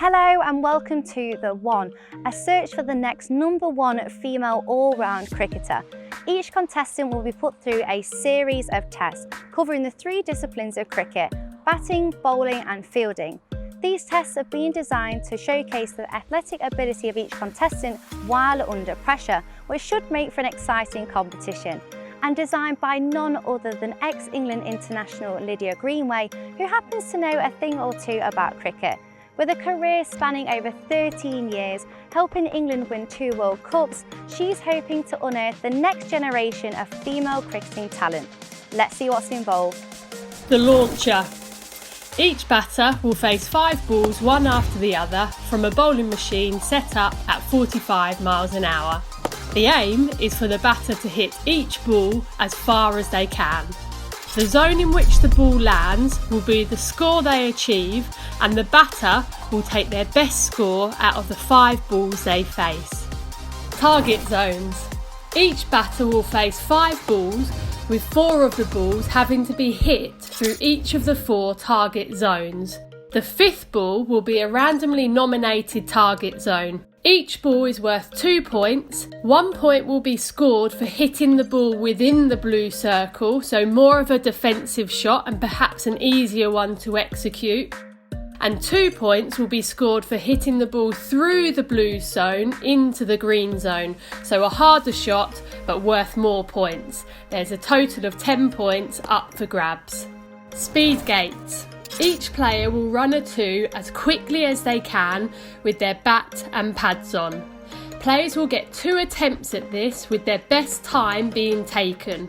Hello and welcome to The One, a search for the next #1 female all-round cricketer. Each contestant will be put through a series of tests covering the 3 disciplines of cricket: batting, bowling and fielding. These tests have been designed to showcase the athletic ability of each contestant while under pressure, which should make for an exciting competition. And designed by none other than ex-England international Lydia Greenway, who happens to know a thing or two about cricket. With a career spanning over 13 years, helping England win 2 World Cups, she's hoping to unearth the next generation of female cricketing talent. Let's see what's involved. The launcher. Each batter will face 5 balls one after the other from a bowling machine set up at 45 miles an hour. The aim is for the batter to hit each ball as far as they can. The zone in which the ball lands will be the score they achieve, and the batter will take their best score out of the 5 balls they face. Target zones. Each batter will face 5 balls, with 4 of the balls having to be hit through each of the 4 target zones. The 5th ball will be a randomly nominated target zone. Each ball is worth 2 points. 1 point will be scored for hitting the ball within the blue circle, so more of a defensive shot and perhaps an easier one to execute. And 2 points will be scored for hitting the ball through the blue zone into the green zone, so a harder shot but worth more points. There's a total of 10 points up for grabs. Speed gates. Each player will run a 2 as quickly as they can with their bat and pads on. Players will get 2 attempts at this, with their best time being taken.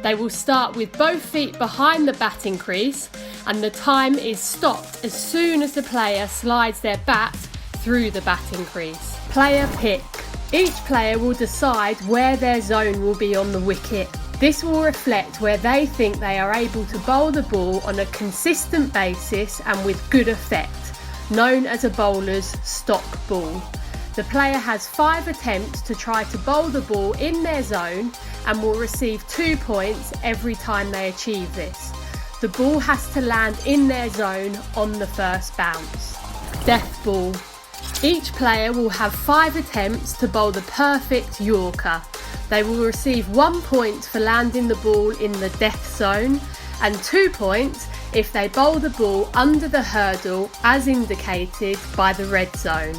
They will start with both feet behind the batting crease, and the time is stopped as soon as the player slides their bat through the batting crease. Player pick. Each player will decide where their zone will be on the wicket. This will reflect where they think they are able to bowl the ball on a consistent basis and with good effect, known as a bowler's stock ball. The player has 5 attempts to try to bowl the ball in their zone and will receive 2 points every time they achieve this. The ball has to land in their zone on the first bounce. Death ball. Each player will have 5 attempts to bowl the perfect Yorker. They will receive 1 point for landing the ball in the death zone and 2 points if they bowl the ball under the hurdle as indicated by the red zone.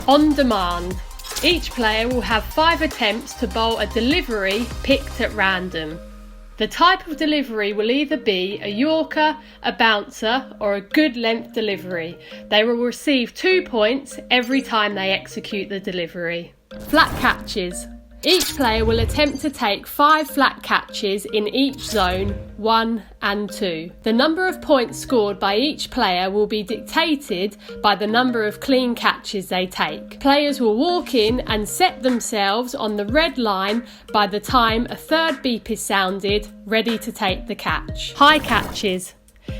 On demand. Each player will have 5 attempts to bowl a delivery picked at random. The type of delivery will either be a Yorker, a bouncer or a good length delivery. They will receive 2 points every time they execute the delivery. Flat catches. Each player will attempt to take 5 flat catches in each zone, 1 and 2. The number of points scored by each player will be dictated by the number of clean catches they take. Players will walk in and set themselves on the red line by the time a 3rd beep is sounded, ready to take the catch. High catches.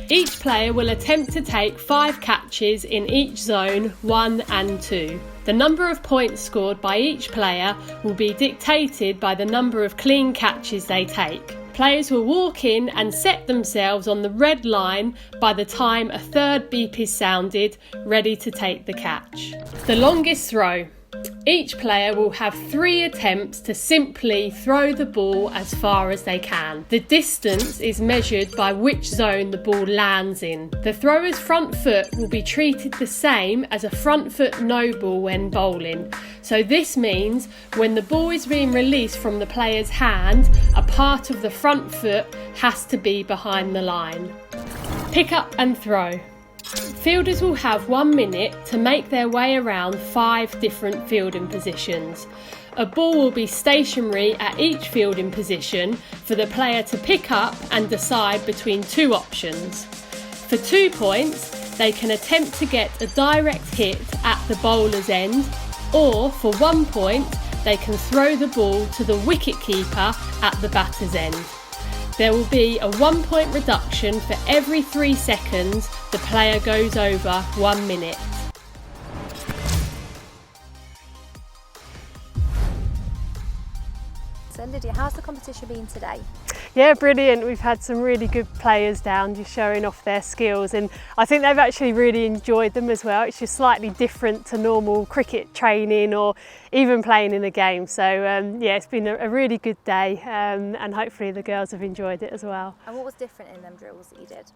Each player will attempt to take 5 catches in each zone, 1 and 2. The number of points scored by each player will be dictated by the number of clean catches they take. Players will walk in and set themselves on the red line by the time a 3rd beep is sounded, ready to take the catch. The longest throw. Each player will have 3 attempts to simply throw the ball as far as they can. The distance is measured by which zone the ball lands in. The thrower's front foot will be treated the same as a front foot no ball when bowling. So this means when the ball is being released from the player's hand, a part of the front foot has to be behind the line. Pick up and throw. Fielders will have 1 minute to make their way around 5 different fielding positions. A ball will be stationary at each fielding position for the player to pick up and decide between 2 options. For 2 points, they can attempt to get a direct hit at the bowler's end, or for 1 point, they can throw the ball to the wicket keeper at the batter's end. There will be a 1 point reduction for every 3 seconds the player goes over 1 minute. So Lydia, how's the competition been today? Yeah, brilliant. We've had some really good players down just showing off their skills, and I think they've actually really enjoyed them as well. It's just slightly different to normal cricket training or even playing in a game. So yeah, it's been a really good day, and hopefully the girls have enjoyed it as well. And what was different in them drills that you did?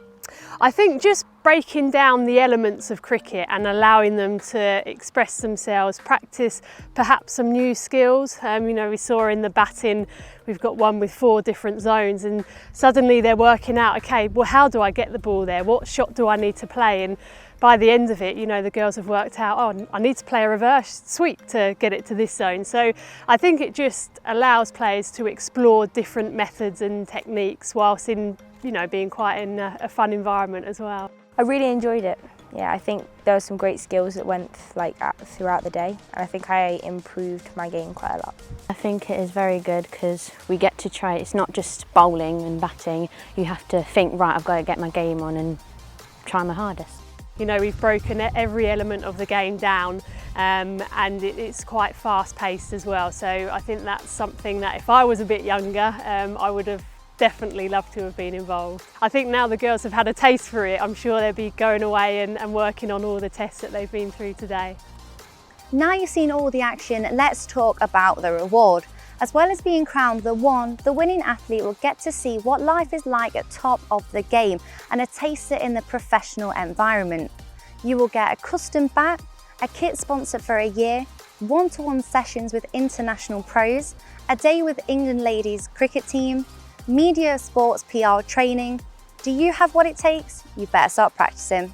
I think just breaking down the elements of cricket and allowing them to express themselves, practice perhaps some new skills. You know, we saw in the batting, we've got one with 4 different zones, and suddenly they're working out, okay, well, how do I get the ball there? What shot do I need to play? And by the end of it, you know, the girls have worked out, oh, I need to play a reverse sweep to get it to this zone. So I think it just allows players to explore different methods and techniques whilst in, you know, being quite in a fun environment as well. I really enjoyed it. Yeah, I think there were some great skills that went throughout the day, and I think I improved my game quite a lot. I think it is very good because we get to try, it's not just bowling and batting, you have to think, right, I've got to get my game on and try my hardest. You know, we've broken every element of the game down, and it's quite fast paced as well, so I think that's something that if I was a bit younger, I would have definitely love to have been involved. I think now the girls have had a taste for it, I'm sure they'll be going away and working on all the tests that they've been through today. Now you've seen all the action, let's talk about the reward. As well as being crowned the winning athlete will get to see what life is like at top of the game and a taster in the professional environment. You will get a custom bat, a kit sponsored for a year, one-to-one sessions with international pros, a day with England ladies cricket team, media sports PR training. Do you have what it takes? You better start practicing.